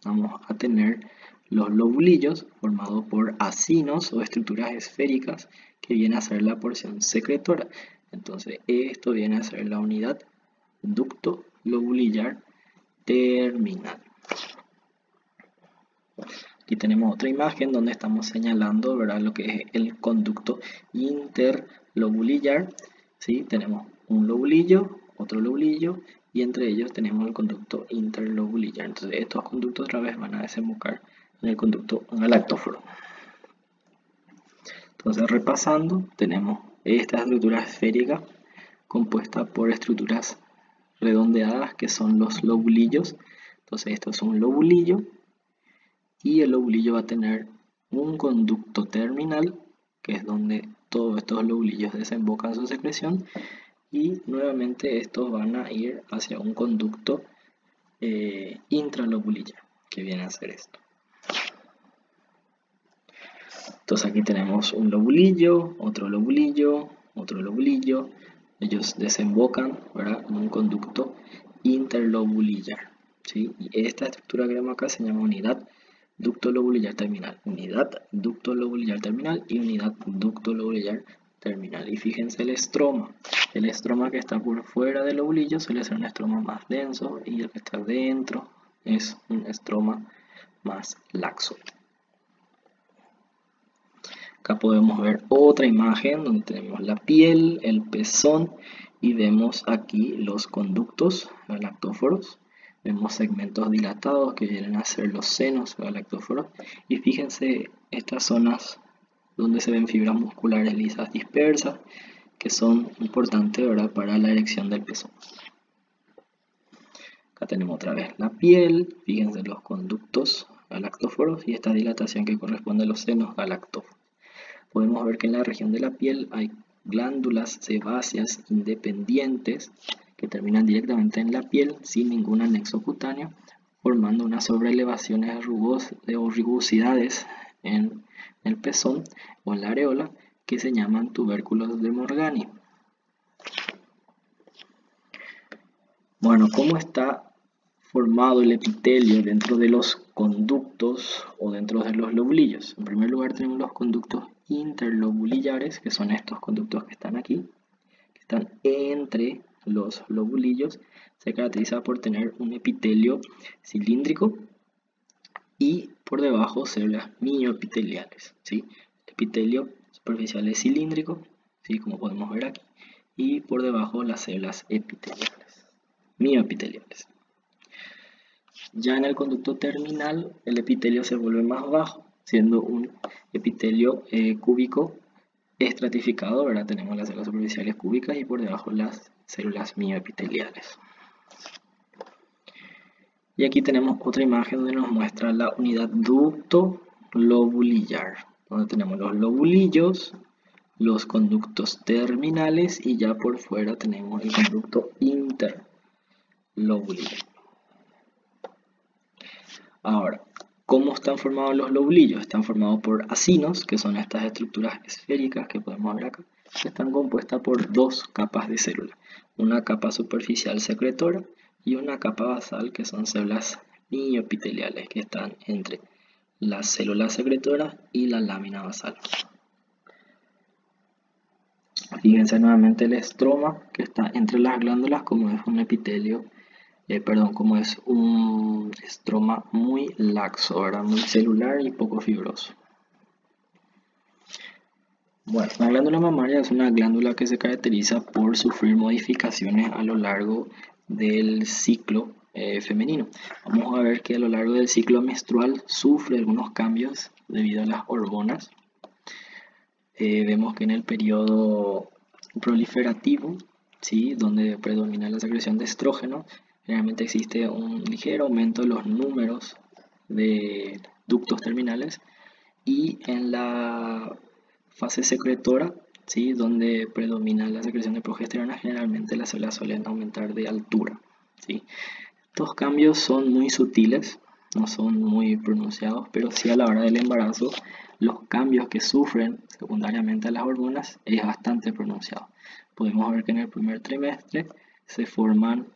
vamos a tener los lobulillos formados por acinos o estructuras esféricas, que viene a ser la porción secretora. Entonces esto viene a ser la unidad ducto lobulillar terminal. Aquí tenemos otra imagen donde estamos señalando, ¿verdad?, lo que es el conducto interlobulillar, ¿sí? Tenemos un lobulillo, otro lobulillo, y entre ellos tenemos el conducto interlobulillar. Entonces estos conductos otra vez van a desembocar en el conducto galactóforo. Entonces, repasando, tenemos esta estructura esférica compuesta por estructuras redondeadas, que son los lobulillos. Entonces esto es un lobulillo, y el lobulillo va a tener un conducto terminal, que es donde todos estos lobulillos desembocan su secreción, y nuevamente estos van a ir hacia un conducto intralobulillar, que viene a ser esto. Entonces aquí tenemos un lobulillo, otro lobulillo, otro lobulillo. Ellos desembocan, ¿verdad?, en un conducto interlobulillar, ¿sí? Y esta estructura que vemos acá se llama unidad ducto lobulillar terminal, unidad ducto lobulillar terminal y unidad ducto lobulillar terminal. Y fíjense el estroma que está por fuera del lobulillo suele ser un estroma más denso, y el que está dentro es un estroma más laxo. Acá podemos ver otra imagen donde tenemos la piel, el pezón, y vemos aquí los conductos galactóforos. Vemos segmentos dilatados que vienen a ser los senos galactóforos. Y fíjense estas zonas donde se ven fibras musculares lisas dispersas, que son importantes, ¿verdad?, para la erección del pezón. Acá tenemos otra vez la piel, fíjense los conductos galactóforos y esta dilatación que corresponde a los senos galactóforos. Podemos ver que en la región de la piel hay glándulas sebáceas independientes que terminan directamente en la piel sin ningún anexo cutáneo, formando unas sobreelevaciones o rugosidades en el pezón o en la areola, que se llaman tubérculos de Morgani. Bueno, ¿cómo está formado el epitelio dentro de los conductos o dentro de los lobulillos? En primer lugar tenemos los conductos interlobulillares, que son estos conductos que están aquí, que están entre los lobulillos se caracteriza por tener un epitelio cilíndrico y por debajo células mioepiteliales, ¿sí? El epitelio superficial es cilíndrico, ¿sí? Como podemos ver aquí, y por debajo las células epiteliales, mioepiteliales. Ya en el conducto terminal, el epitelio se vuelve más bajo, siendo un epitelio cúbico estratificado, ¿verdad? Tenemos las células superficiales cúbicas y por debajo las células mioepiteliales. Y aquí tenemos otra imagen donde nos muestra la unidad ducto lobulillar, donde tenemos los lobulillos, los conductos terminales y ya por fuera tenemos el conducto interlobulillar. Ahora, ¿cómo están formados los lobulillos? Están formados por acinos, que son estas estructuras esféricas que podemos ver acá, que están compuestas por dos capas de célula, una capa superficial secretora y una capa basal, que son células mioepiteliales que están entre las células secretoras y la lámina basal. Fíjense nuevamente el estroma que está entre las glándulas, como es un epitelio, como es un estroma muy laxo, ¿verdad? Muy celular y poco fibroso. Bueno, la glándula mamaria es una glándula que se caracteriza por sufrir modificaciones a lo largo del ciclo femenino. Vamos a ver que a lo largo del ciclo menstrual sufre algunos cambios debido a las hormonas. Vemos que en el periodo proliferativo, ¿sí? Donde predomina la secreción de estrógeno, generalmente existe un ligero aumento de los números de ductos terminales, y en la fase secretora, ¿sí? Donde predomina la secreción de progesterona, generalmente las células suelen aumentar de altura, ¿sí? Estos cambios son muy sutiles, no son muy pronunciados, pero sí a la hora del embarazo los cambios que sufren secundariamente a las hormonas es bastante pronunciado. Podemos ver que en el primer trimestre se forman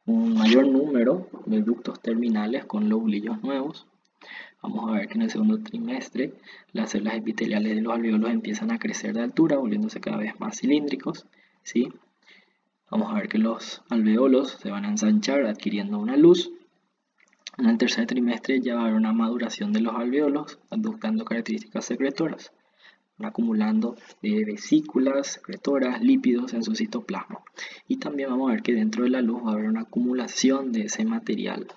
un mayor número de ductos terminales con lobulillos nuevos. Vamos a ver que en el segundo trimestre las células epiteliales de los alveolos empiezan a crecer de altura, volviéndose cada vez más cilíndricos, ¿sí? Vamos a ver que los alveolos se van a ensanchar adquiriendo una luz. En el tercer trimestre ya va a haber una maduración de los alveolos, adoptando características secretoras, van acumulando vesículas secretoras, lípidos en su citoplasma. Y también vamos a ver que dentro de la luz va a haber una acumulación de ese material,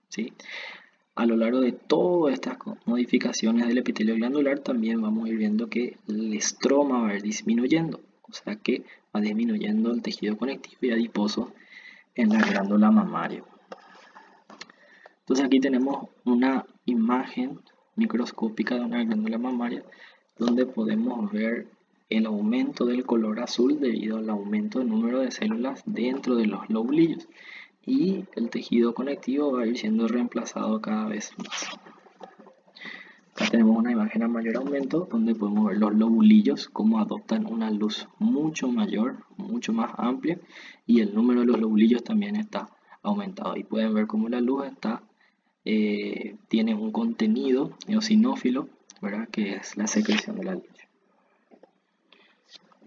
¿sí? A lo largo de todas estas modificaciones del epitelio glandular también vamos a ir viendo que el estroma va a ir disminuyendo, o sea que va disminuyendo el tejido conectivo y adiposo en la glándula mamaria. Entonces aquí tenemos una imagen microscópica de una glándula mamaria donde podemos ver el aumento del color azul debido al aumento del número de células dentro de los lobulillos, y el tejido conectivo va a ir siendo reemplazado cada vez más. Acá tenemos una imagen a mayor aumento donde podemos ver los lobulillos como adoptan una luz mucho mayor, mucho más amplia, y el número de los lobulillos también está aumentado. Y pueden ver cómo la luz tiene un contenido eosinófilo, ¿verdad? Que es la secreción de la leche.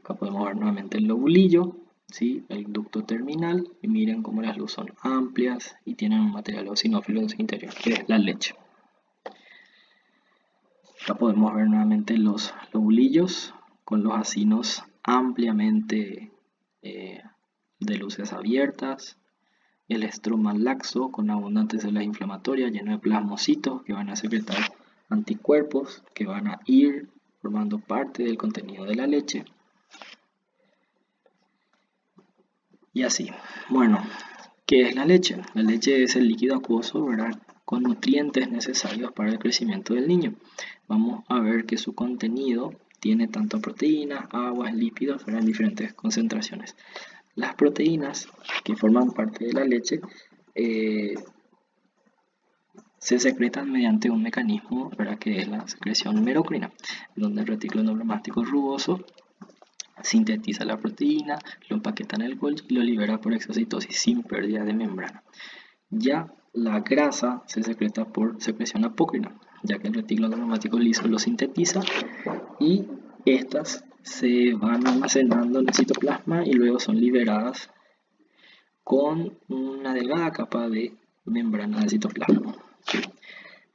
Acá podemos ver nuevamente el lobulillo, ¿sí? El ducto terminal, y miren cómo las luces son amplias y tienen un material eosinófilo en su interior, que es la leche. Acá podemos ver nuevamente los lobulillos con los acinos ampliamente de luces abiertas, el estroma laxo con abundantes células inflamatorias lleno de plasmocitos que van a secretar anticuerpos que van a ir formando parte del contenido de la leche. Y así. Bueno, ¿qué es la leche? La leche es el líquido acuoso, ¿verdad?, con nutrientes necesarios para el crecimiento del niño. Vamos a ver que su contenido tiene tanto proteínas, aguas, lípidos, ¿verdad?, en diferentes concentraciones. Las proteínas que forman parte de la leche se secretan mediante un mecanismo, ¿verdad?, que es la secreción merocrina, donde el retículo endoplasmático rugoso sintetiza la proteína, lo empaqueta en el Golgi y lo libera por exocitosis sin pérdida de membrana. Ya la grasa se secreta por secreción apócrina, ya que el retículo endoplasmático liso lo sintetiza y estas se van almacenando en el citoplasma y luego son liberadas con una delgada capa de membrana del citoplasma.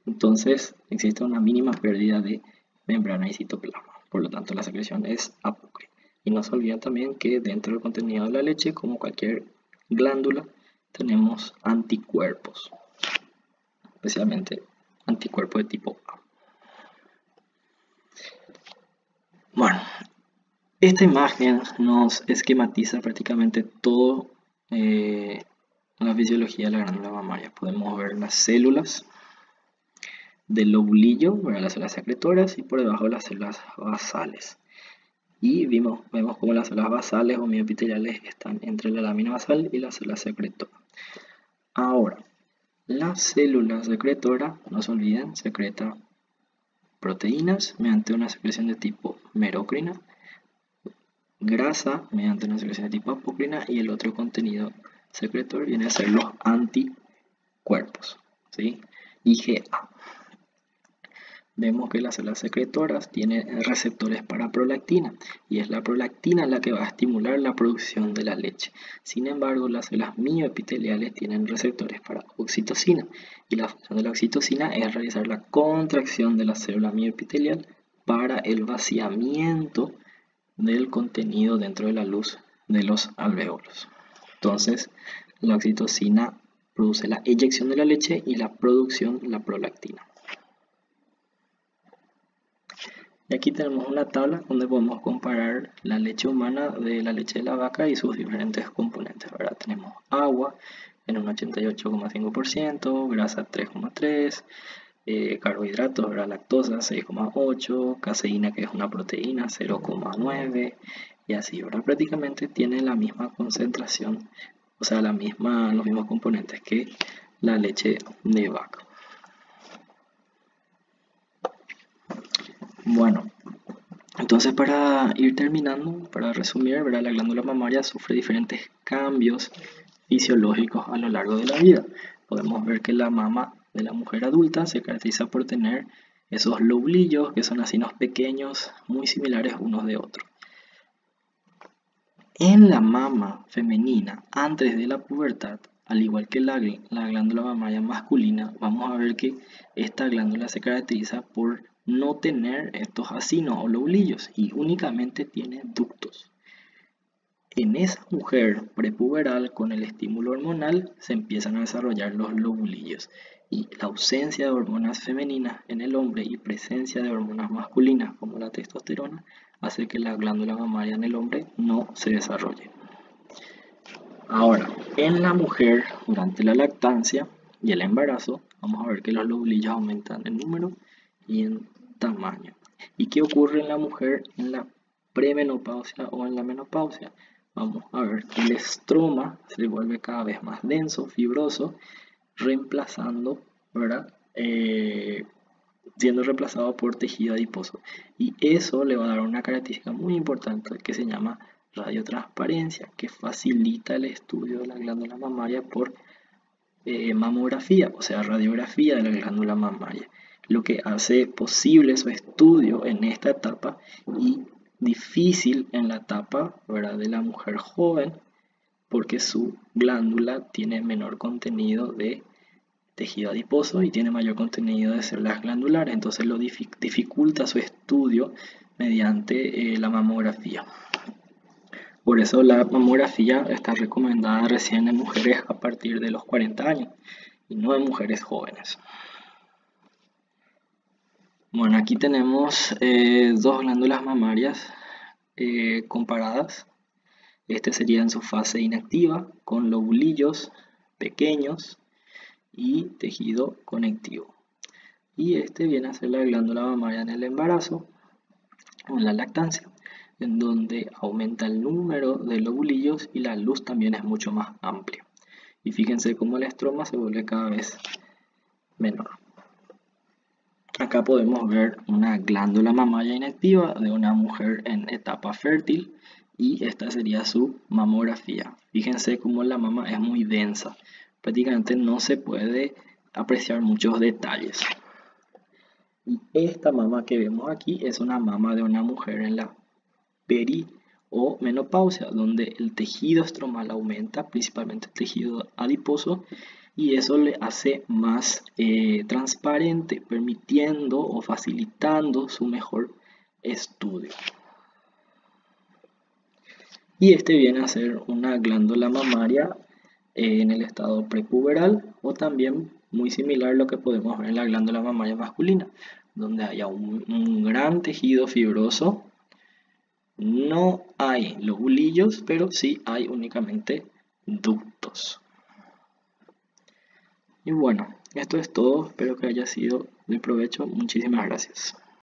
Entonces existe una mínima pérdida de membrana y citoplasma, por lo tanto la secreción es apócrina. Y no se olviden también que dentro del contenido de la leche, como cualquier glándula, tenemos anticuerpos, especialmente anticuerpos de tipo A. Bueno, esta imagen nos esquematiza prácticamente todo la fisiología de la glándula mamaria. Podemos ver las células del lobulillo, las células secretoras, y por debajo las células basales. Y vemos cómo las células basales o mioepiteliales están entre la lámina basal y la célula secretora. Ahora, la célula secretora, no se olviden, secreta proteínas mediante una secreción de tipo merocrina, grasa mediante una secreción de tipo apócrina, y el otro contenido secretor viene a ser los anticuerpos, ¿sí? IgA. Vemos que las células secretoras tienen receptores para prolactina, y es la prolactina la que va a estimular la producción de la leche. Sin embargo, las células mioepiteliales tienen receptores para oxitocina, y la función de la oxitocina es realizar la contracción de la célula mioepitelial para el vaciamiento del contenido dentro de la luz de los alvéolos. Entonces, la oxitocina produce la eyección de la leche y la producción, la prolactina. Y aquí tenemos una tabla donde podemos comparar la leche humana de la leche de la vaca y sus diferentes componentes. Ahora tenemos agua en un 88,5%, grasa 3,3%, carbohidratos, lactosa 6,8%, caseína, que es una proteína, 0,9%, y así. Ahora prácticamente tiene la misma concentración, o sea, los mismos componentes que la leche de vaca. Bueno, entonces para ir terminando, para resumir, la glándula mamaria sufre diferentes cambios fisiológicos a lo largo de la vida. Podemos ver que la mama de la mujer adulta se caracteriza por tener esos lobulillos que son asinos pequeños, muy similares unos de otros. En la mama femenina, antes de la pubertad, al igual que la glándula mamaria masculina, vamos a ver que esta glándula se caracteriza por no tener estos asinos o lobulillos y únicamente tiene ductos. En esa mujer prepuberal, con el estímulo hormonal, se empiezan a desarrollar los lobulillos, y la ausencia de hormonas femeninas en el hombre y presencia de hormonas masculinas como la testosterona hace que la glándula mamaria en el hombre no se desarrolle. Ahora, en la mujer, durante la lactancia y el embarazo, vamos a ver que los lobulillos aumentan en número y en tamaño. ¿Y qué ocurre en la mujer en la premenopausia o en la menopausia? Vamos a ver que el estroma se vuelve cada vez más denso, fibroso, reemplazando, siendo reemplazado por tejido adiposo. Y eso le va a dar una característica muy importante que se llama radiotransparencia, que facilita el estudio de la glándula mamaria por mamografía, o sea, radiografía de la glándula mamaria, lo que hace posible su estudio en esta etapa y difícil en la etapa, de la mujer joven, porque su glándula tiene menor contenido de tejido adiposo y tiene mayor contenido de células glandulares, entonces lo dificulta su estudio mediante la mamografía. Por eso la mamografía está recomendada recién en mujeres a partir de los 40 años y no en mujeres jóvenes. Bueno, aquí tenemos dos glándulas mamarias comparadas. Este sería en su fase inactiva, con lobulillos pequeños y tejido conectivo. Y este viene a ser la glándula mamaria en el embarazo o en la lactancia, en donde aumenta el número de lobulillos y la luz también es mucho más amplia. Y fíjense cómo el estroma se vuelve cada vez menor. Acá podemos ver una glándula mamaria inactiva de una mujer en etapa fértil y esta sería su mamografía. Fíjense cómo la mama es muy densa, prácticamente no se puede apreciar muchos detalles. Y esta mama que vemos aquí es una mama de una mujer en la peri o menopausia, donde el tejido estromal aumenta, principalmente el tejido adiposo, y eso le hace más transparente, permitiendo o facilitando su mejor estudio. Y este viene a ser una glándula mamaria en el estado prepuberal, o también muy similar a lo que podemos ver en la glándula mamaria masculina, donde haya un gran tejido fibroso. No hay lobulillos, pero sí hay únicamente ductos. Y bueno, esto es todo. Espero que haya sido de provecho. Muchísimas gracias.